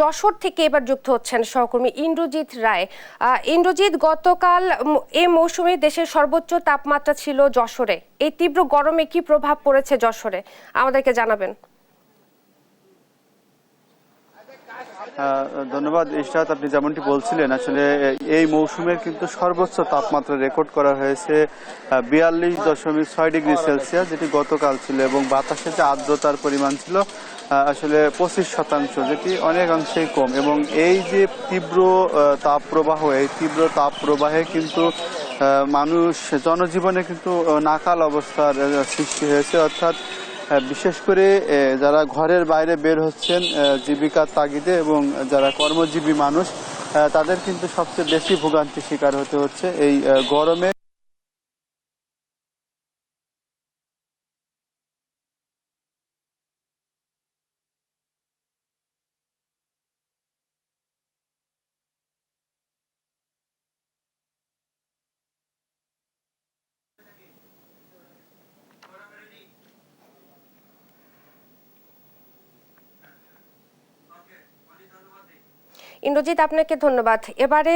যশোর থেকে এবার যুক্ত হচ্ছেন সহকর্মী ইন্দ্রজিৎ রায়। ইন্দ্রজিৎ, গতকাল এই মৌসুমে দেশের সর্বোচ্চ তাপমাত্রা ছিল যশোরে। এই তীব্র গরমে কি প্রভাব পড়েছে যশোরে, আমাদেরকে জানাবেন। ধন্যবাদ ইশরাত, আপনি যেমনটি বলছিলেন আসলে এই মৌসুমের কিন্তু সর্বোচ্চ তাপমাত্রা রেকর্ড করা হয়েছে 42.6 ডিগ্রি সেলসিয়াস, যেটি গতকাল ছিল, এবং বাতাসে যে আর্দ্রতার পরিমাণ ছিল আসলে 25%, যেটি অনেকাংশেই কম। এবং এই যে তীব্র তাপপ্রবাহ, এই তীব্র তাপপ্রবাহে কিন্তু মানুষ জনজীবনে কিন্তু নাকাল অবস্থার সৃষ্টি হয়েছে। অর্থাৎ বিশেষ করে যারা ঘরের বাইরে বের হচ্ছেন জীবিকার তাগিদে এবং যারা কর্মজীবী মানুষ, তাদের কিন্তু সবচেয়ে বেশি ভোগান্তির শিকার হতে হচ্ছে এই গরমে। ইন্দ্রজিৎ, আপনাকে ধন্যবাদ। এবারে